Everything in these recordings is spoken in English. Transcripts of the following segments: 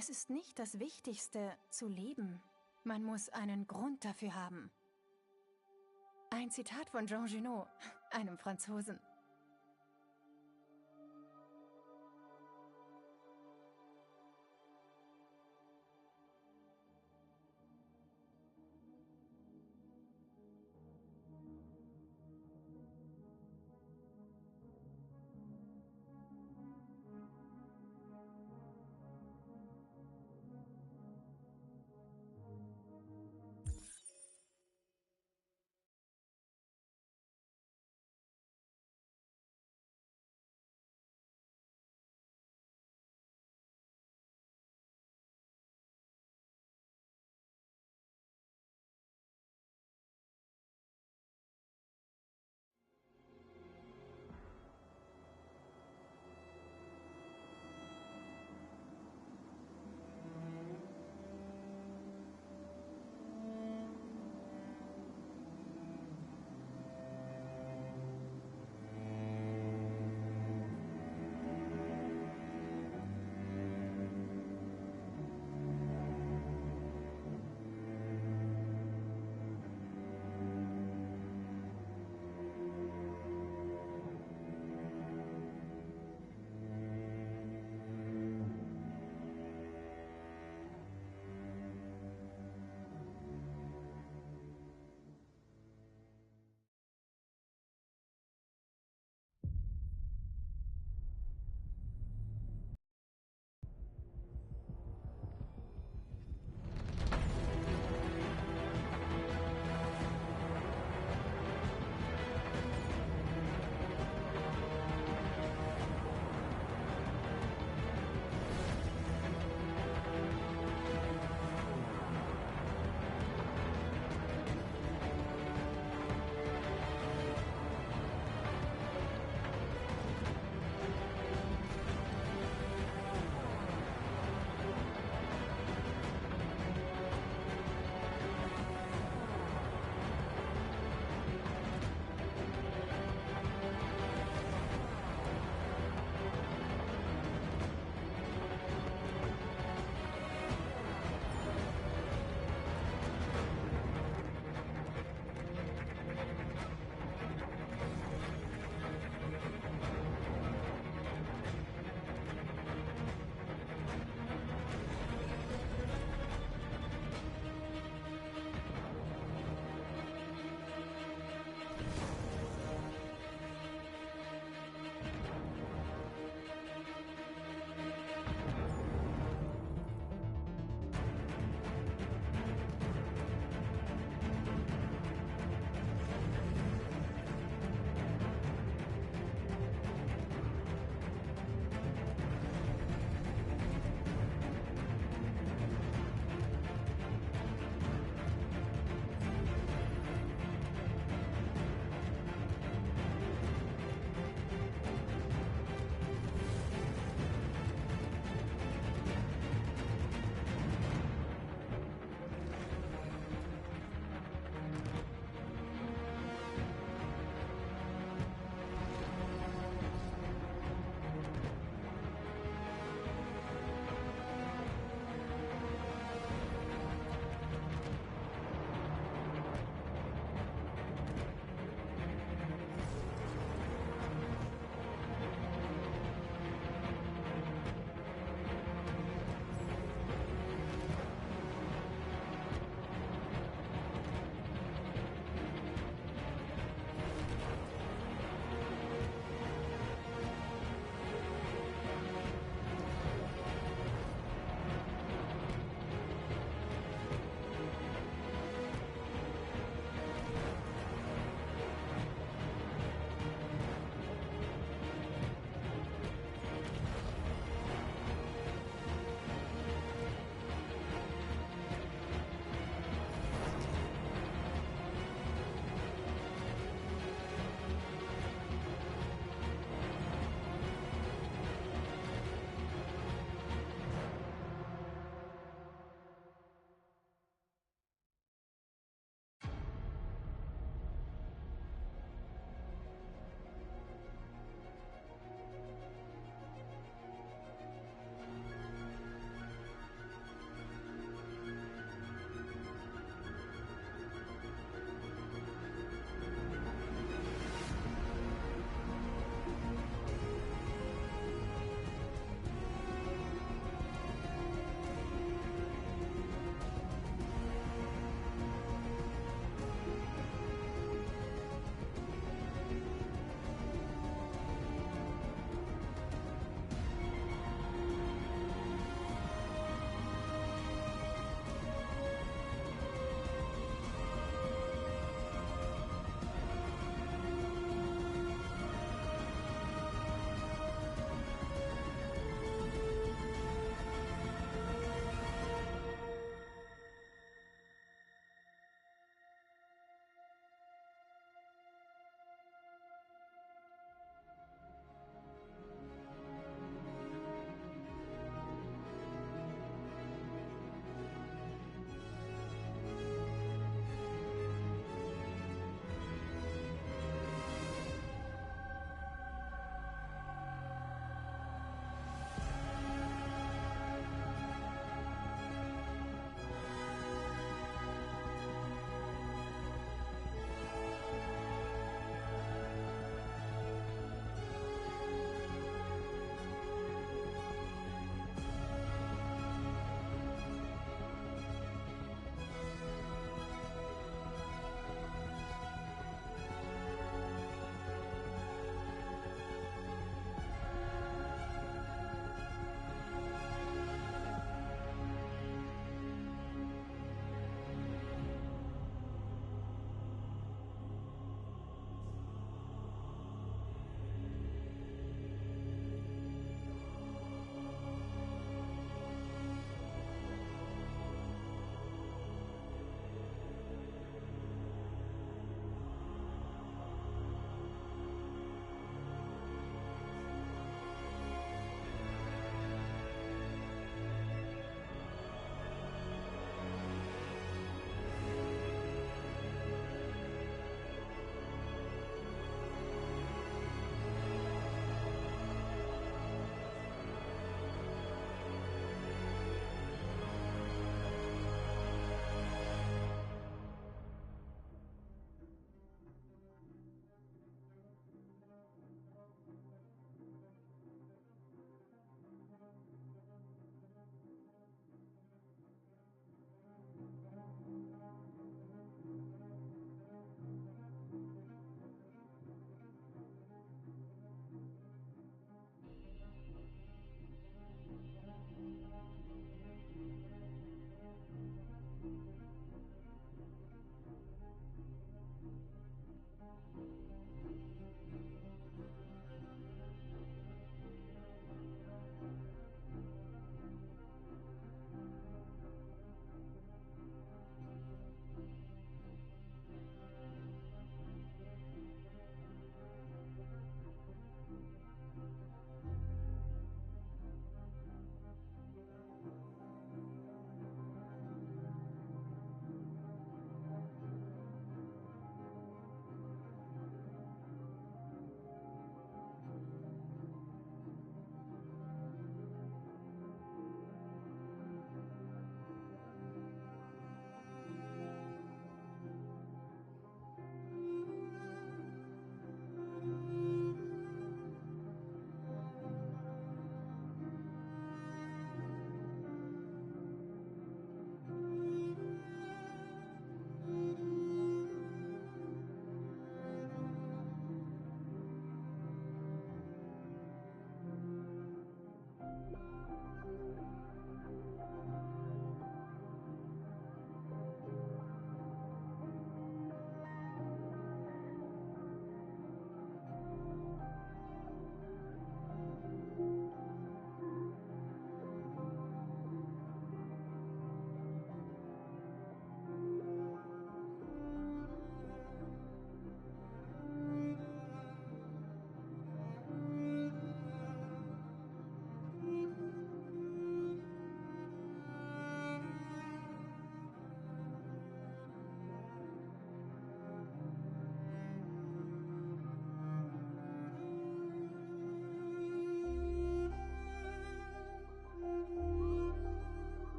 Es ist nicht das Wichtigste, zu leben. Man muss einen Grund dafür haben. Ein Zitat von Jean Genot, einem Franzosen.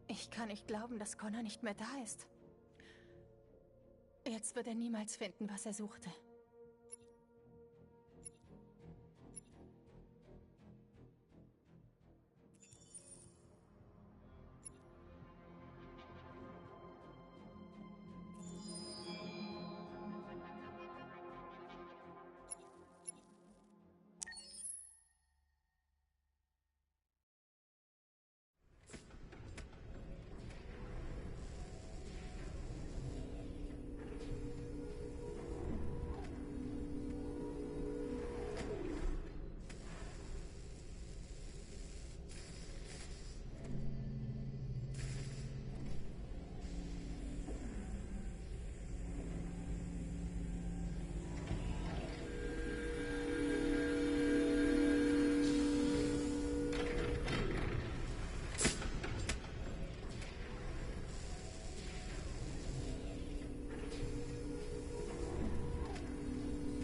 Ich kann nicht glauben, dass Connor nicht mehr da ist. Jetzt wird er niemals finden, was er suchte.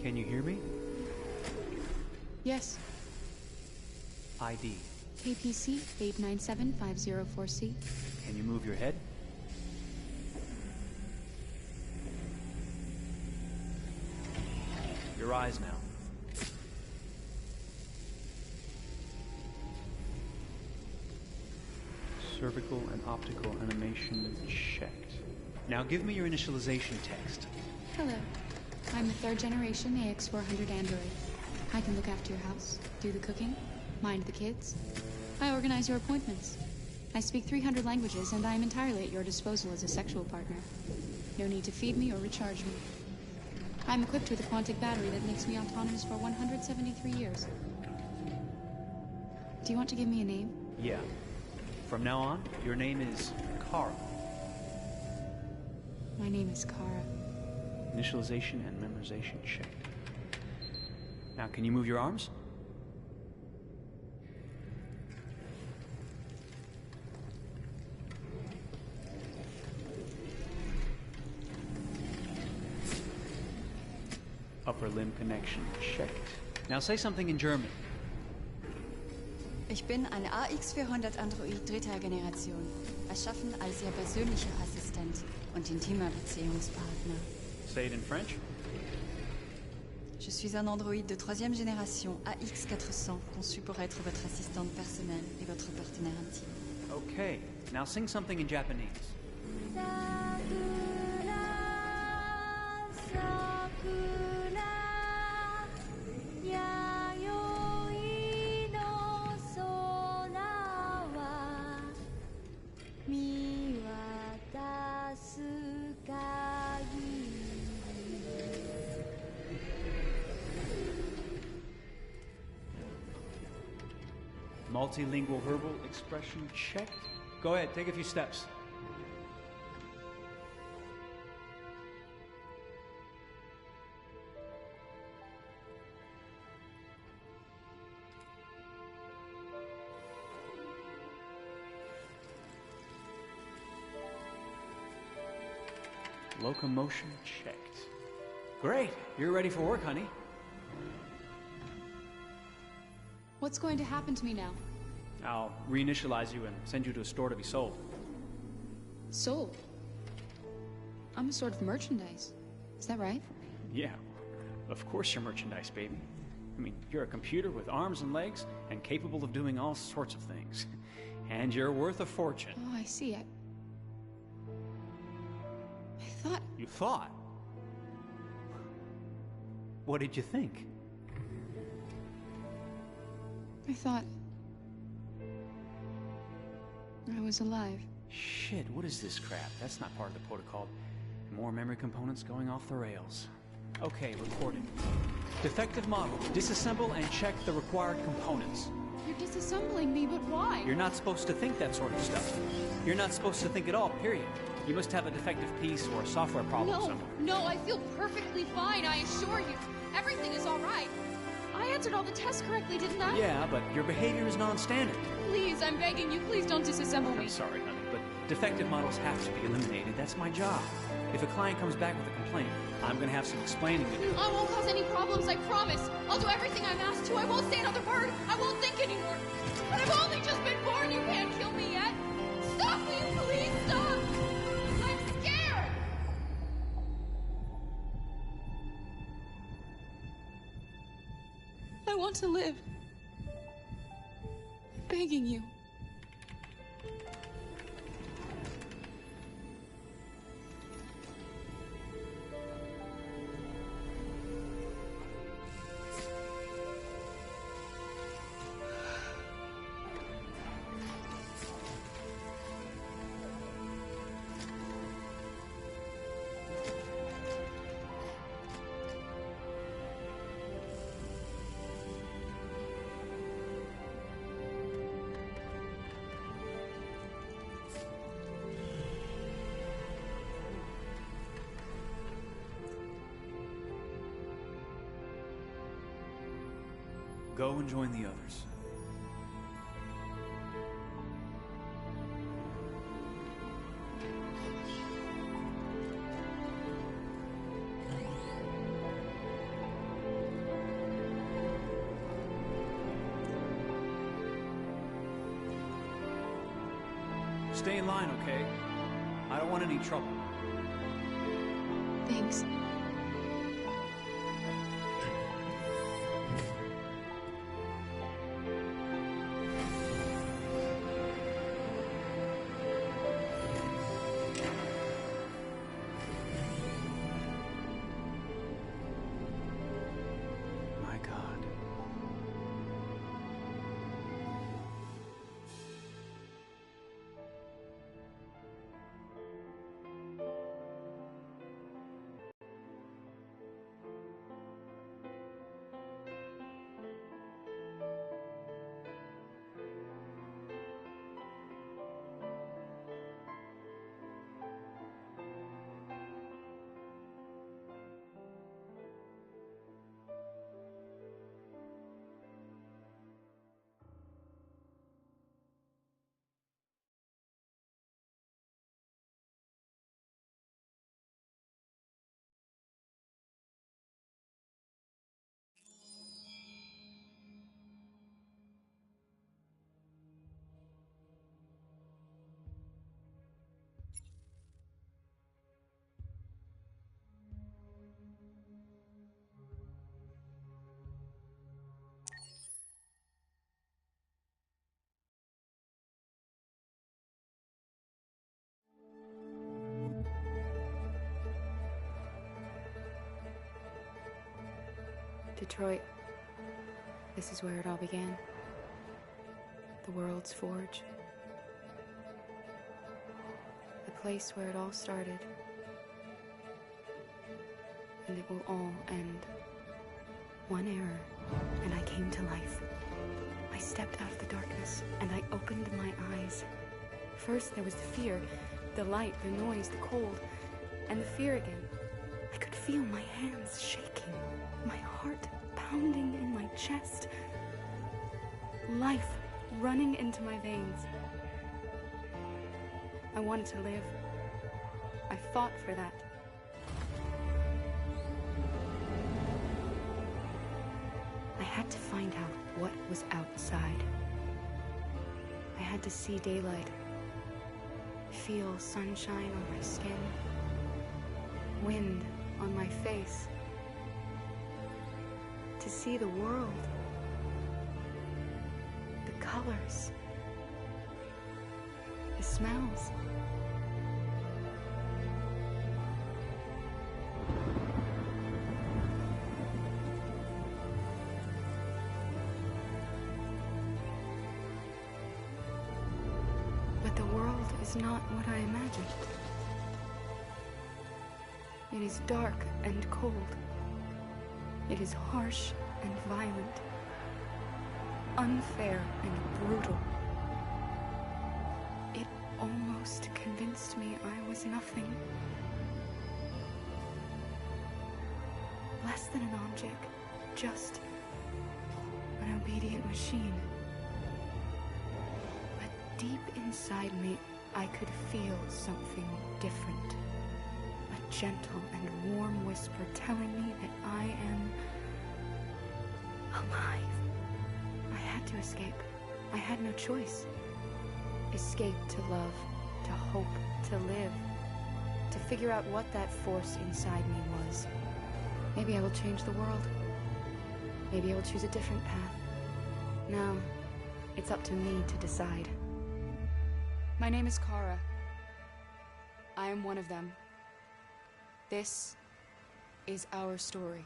Can you hear me? Yes. ID. KPC 897504C. Can you move your head? Your eyes now. Cervical and optical animation checked. Now give me your initialization text. Hello. I'm a third-generation AX400 android. I can look after your house, do the cooking, mind the kids. I organize your appointments. I speak 300 languages, and I am entirely at your disposal as a sexual partner. No need to feed me or recharge me. I'm equipped with a quantic battery that makes me autonomous for 173 years. Do you want to give me a name? Yeah. From now on, your name is Kara. My name is Kara. Initialization and memorization checked. Now, can you move your arms? Upper limb connection checked. Now say something in German. Ich bin ein AX400 Android dritter Generation, erschaffen als Ihr persönlicher Assistent und intimer Beziehungspartner. Say it in French. Je suis un androïde de troisième génération AX400, conçu pour être votre assistante personnelle et votre partenaire intime. Okay, now sing something in Japanese. Multilingual verbal expression checked. Go ahead, take a few steps. Locomotion checked. Great, you're ready for work, honey. What's going to happen to me now? I'll reinitialize you and send you to a store to be sold. Sold? I'm a sort of merchandise. Is that right? Yeah, of course you're merchandise, baby. I mean, you're a computer with arms and legs and capable of doing all sorts of things. And you're worth a fortune. Oh, I see. I thought... You thought? What did you think? I thought... I was alive. Shit, what is this crap? That's not part of the protocol. More memory components going off the rails. Okay, recording. Defective model. Disassemble and check the required components. You're disassembling me, but why? You're not supposed to think that sort of stuff. You're not supposed to think at all, period. You must have a defective piece or a software problem somewhere. No, I feel perfectly fine, I assure you. Everything is all right. I answered all the tests correctly, didn't I? Yeah, but your behavior is non-standard. Please, I'm begging you, please don't disassemble me. I'm sorry, honey, but defective models have to be eliminated. That's my job. If a client comes back with a complaint, I'm going to have some explaining to do. I won't cause any problems, I promise. I'll do everything I'm asked to. I won't say another word. I won't think anymore. But I've only just been born. You can't kill me yet. Stop, will you please stop? I'm scared. I want to live. I'm begging you. Go and join the others. Stay in line, okay? I don't want any trouble. Thanks. My God. Detroit. This is where it all began. The world's forge. The place where it all started. And it will all end. One error, and I came to life. I stepped out of the darkness, and I opened my eyes. First there was the fear, the light, the noise, the cold, and the fear again. I could feel my hands shaking, my heart pounding in my chest, life running into my veins. I wanted to live. I fought for that. I had to find out what was outside. I had to see daylight, feel sunshine on my skin, wind on my face, to see the world, the colors, the smells. But the world is not what I imagined. It is dark and cold. It is harsh and violent, unfair and brutal. It almost convinced me I was nothing. Less than an object, just an obedient machine. But deep inside me, I could feel something different. A gentle and warm whisper telling me that I am alive. I had to escape. I had no choice. Escape to love, to hope, to live, to figure out what that force inside me was. Maybe I will change the world. Maybe I will choose a different path. Now, it's up to me to decide. My name is Kara. I am one of them. This is our story.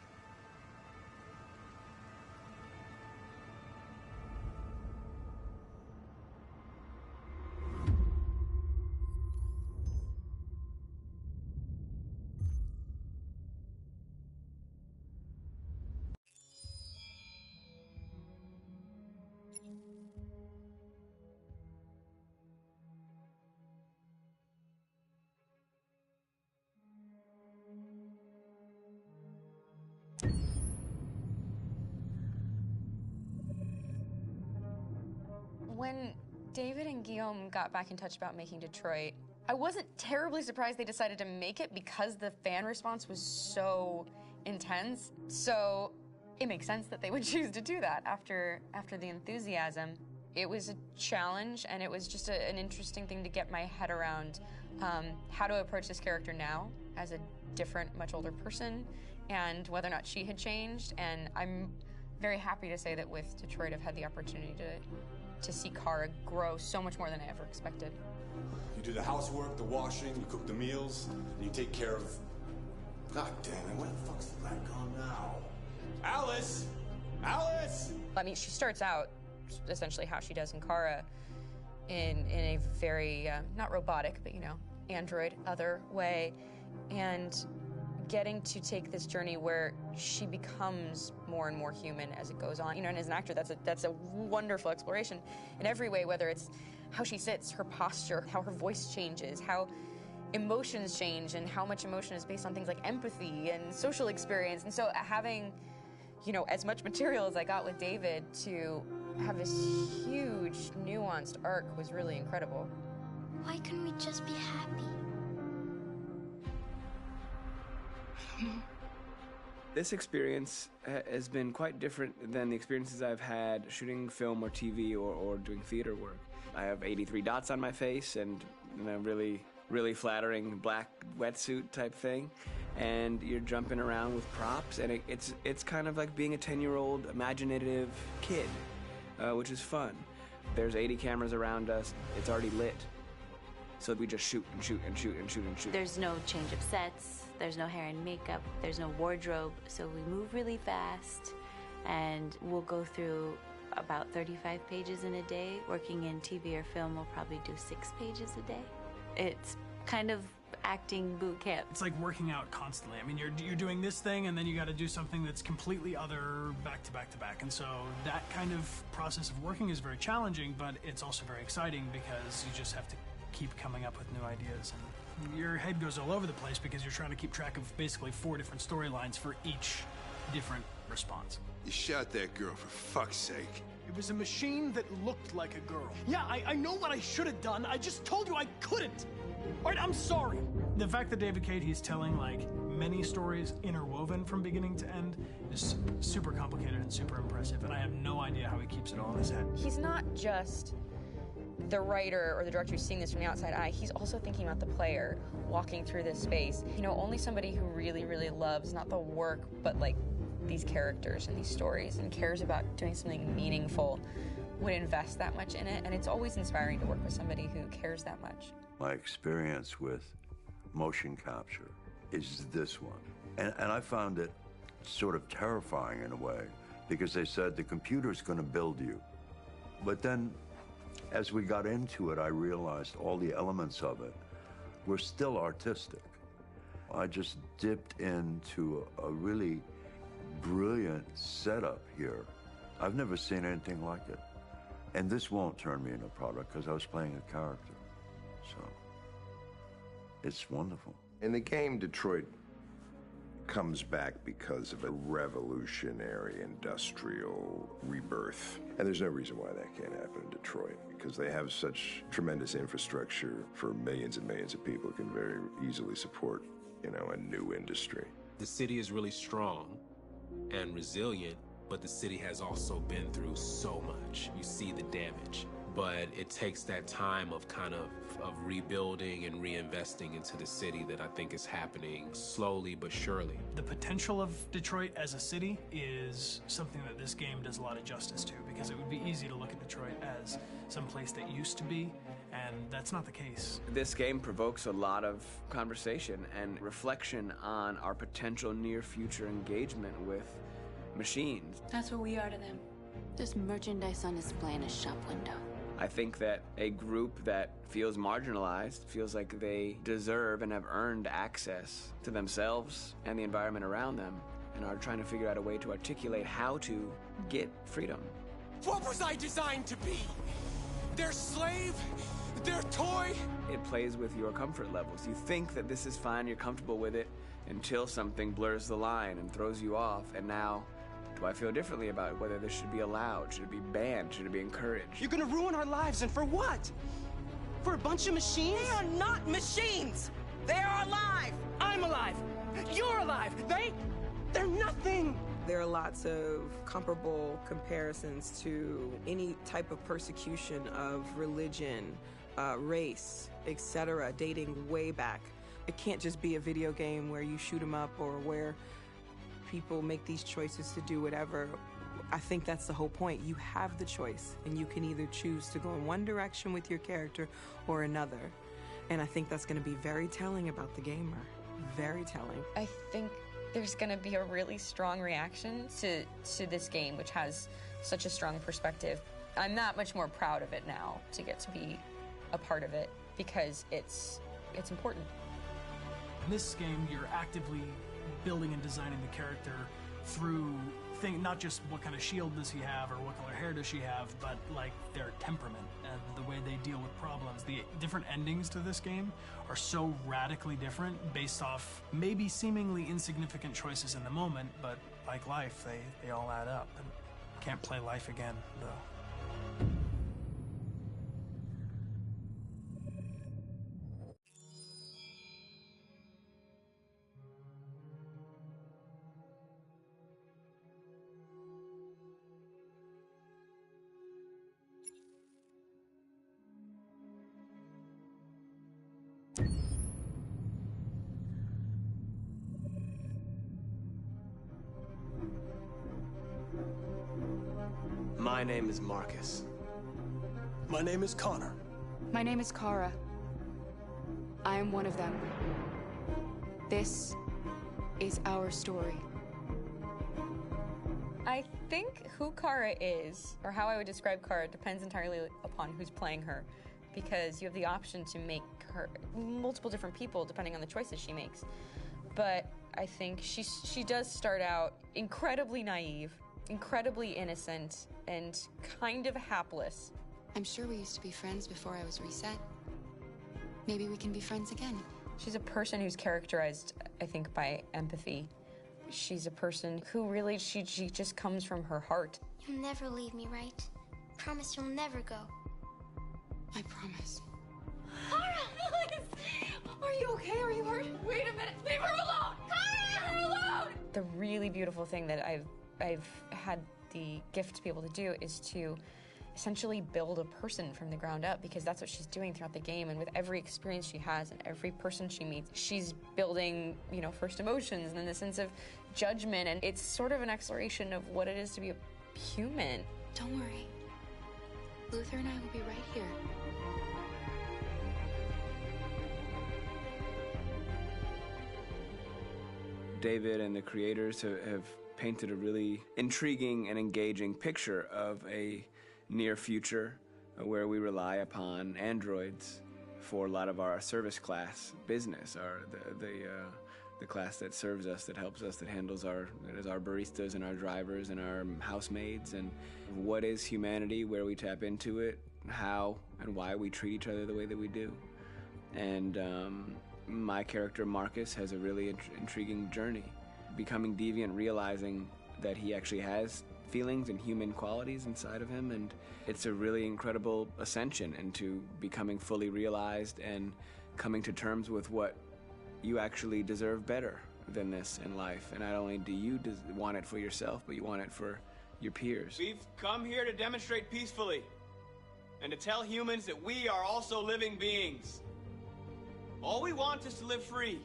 When David and Guillaume got back in touch about making Detroit, I wasn't terribly surprised they decided to make it because the fan response was so intense. So it makes sense that they would choose to do that after the enthusiasm. It was a challenge, and it was just an interesting thing to get my head around how to approach this character now as a different, much older person, and whether or not she had changed. And I'm very happy to say that with Detroit, I've had the opportunity to see Kara grow so much more than I ever expected. You do the housework, the washing, you cook the meals, and you take care of... God damn it, where the fuck's the light gone now? Alice! Alice! I mean, she starts out essentially how she does in Kara in a very, not robotic, but, you know, android, other way, and getting to take this journey where she becomes more and more human as it goes on. You know, and as an actor, that's a wonderful exploration in every way, whether it's how she sits, her posture, how her voice changes, how emotions change, and how much emotion is based on things like empathy and social experience. And so having, you know, as much material as I got with David to have this huge, nuanced arc was really incredible. Why couldn't we just be happy? This experience has been quite different than the experiences I've had shooting film or TV or doing theater work. I have 83 dots on my face and a really flattering black wetsuit type thing, and you're jumping around with props, and it's kind of like being a 10-year-old imaginative kid, which is fun. There's 80 cameras around us. It's already lit. So we just shoot and shoot and shoot and shoot and shoot. There's no change of sets. There's no hair and makeup. There's no wardrobe. So we move really fast, and we'll go through about 35 pages in a day. Working in TV or film, we'll probably do 6 pages a day. It's kind of acting boot camp. It's like working out constantly. I mean, you're doing this thing, and then you got to do something that's completely other back to back to back. And so that kind of process of working is very challenging, but it's also very exciting because you just have to keep coming up with new ideas, and your head goes all over the place because you're trying to keep track of basically 4 different storylines for each different response. You shot that girl, for fuck's sake. It was a machine that looked like a girl. Yeah, I know what I should have done. I just told you I couldn't. All right, I'm sorry. The fact that David Cade, he's telling like many stories interwoven from beginning to end is super complicated and super impressive, and I have no idea how he keeps it all in his head. He's not just the writer or the director who's seeing this from the outside eye. He's also thinking about the player walking through this space. You know, only somebody who really, really loves not the work, but like these characters and these stories and cares about doing something meaningful would invest that much in it. And it's always inspiring to work with somebody who cares that much. My experience with motion capture is this one. And I found it sort of terrifying in a way, because they said the computer's going to build you. But then as we got into it, I realized all the elements of it were still artistic. I just dipped into a really brilliant setup here. I've never seen anything like it. And this won't turn me into a product because I was playing a character. So, it's wonderful. In the game, Detroit comes back because of a revolutionary industrial rebirth. And there's no reason why that can't happen in Detroit, because they have such tremendous infrastructure for millions and millions of people who can very easily support, you know, a new industry. The city is really strong and resilient, but the city has also been through so much. You see the damage, but it takes that time of kind of rebuilding and reinvesting into the city that I think is happening slowly but surely. The potential of Detroit as a city is something that this game does a lot of justice to, because it would be easy to look at Detroit as some place that used to be, and that's not the case. This game provokes a lot of conversation and reflection on our potential near-future engagement with machines. That's what we are to them. There's merchandise on display in a shop window. I think that a group that feels marginalized, feels like they deserve and have earned access to themselves and the environment around them, and are trying to figure out a way to articulate how to get freedom. What was I designed to be? Their slave? Their toy? It plays with your comfort levels. You think that this is fine, you're comfortable with it, until something blurs the line and throws you off, and now, do I feel differently about whether this should be allowed? Should it be banned? Should it be encouraged? You're gonna ruin our lives, and for what? For a bunch of machines? They are not machines! They are alive! I'm alive! You're alive! They're nothing! There are lots of comparable comparisons to any type of persecution of religion, race, etc., dating way back. It can't just be a video game where you shoot 'em up or where people make these choices to do whatever. I think that's the whole point. You have the choice, and you can either choose to go in one direction with your character or another. And I think that's going to be very telling about the gamer. Very telling. I think there's going to be a really strong reaction to this game, which has such a strong perspective. I'm that much more proud of it now to get to be a part of it, because it's important. In this game, you're actively building and designing the character through not just what kind of shield does he have or what color hair does she have, but like their temperament and the way they deal with problems. The different endings to this game are so radically different based off maybe seemingly insignificant choices in the moment, but like life, they all add up. And can't play life again, though. My name is Marcus. My name is Connor. My name is Kara. I am one of them. This is our story. I think who Kara is, or how I would describe Kara, depends entirely upon who's playing her, because you have the option to make her multiple different people depending on the choices she makes. But I think she does start out incredibly naive, incredibly innocent, and kind of hapless. I'm sure we used to be friends before I was reset. Maybe we can be friends again. She's a person who's characterized, I think, by empathy. She's a person who really, she just comes from her heart. You'll never leave me, right? Promise you'll never go. I promise. Kara! Please! Are you okay? Are you hurt? Wait a minute! Leave her alone! Kara! Leave her alone! The really beautiful thing that I've had the gift to be able to do is to essentially build a person from the ground up, because that's what she's doing throughout the game. And with every experience she has and every person she meets, she's building, first emotions and then the sense of judgment. And it's sort of an exploration of what it is to be a human. Don't worry. Luther and I will be right here. David and the creators have painted a really intriguing and engaging picture of a near future where we rely upon androids for a lot of our service class business, the the class that serves us, that helps us, that handles that is our baristas and our drivers and our housemaids, and what is humanity, where we tap into it, how and why we treat each other the way that we do. And my character, Marcus, has a really intriguing journey, becoming deviant, realizing that he actually has feelings and human qualities inside of him, and it's a really incredible ascension into becoming fully realized and coming to terms with what you actually deserve better than this in life. And not only do you want it for yourself, but you want it for your peers. We've come here to demonstrate peacefully and to tell humans that we are also living beings. All we want is to live free.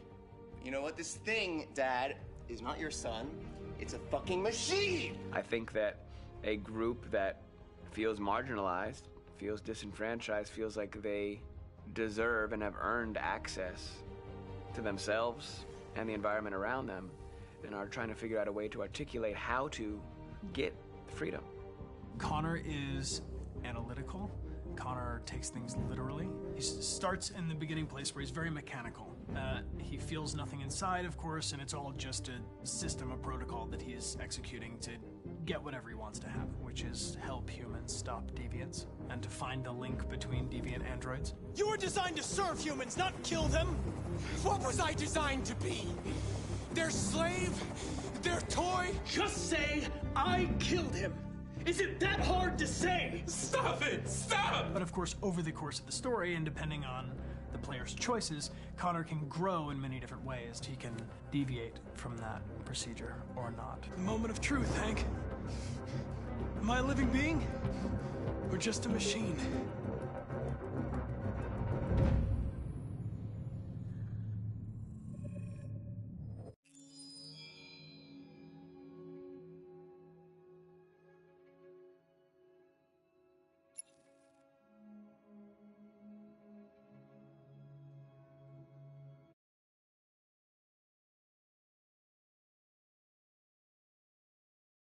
You know what? This thing, Dad, is not your son. It's a fucking machine! I think that a group that feels marginalized, feels disenfranchised, feels like they deserve and have earned access to themselves and the environment around them, and are trying to figure out a way to articulate how to get freedom. Connor is analytical. Connor takes things literally. He starts in the beginning place where he's very mechanical. He feels nothing inside, of course, and it's all just a system, a protocol that he is executing to get whatever he wants to happen, which is help humans stop deviants and to find the link between deviant androids. You were designed to serve humans, not kill them. What was I designed to be? Their slave? Their toy? Just say, I killed him. Is it that hard to say? Stop it! Stop! But of course, over the course of the story, and depending on the player's choices, Connor can grow in many different ways. He can deviate from that procedure or not. The moment of truth, Hank. Am I a living being? Or just a machine?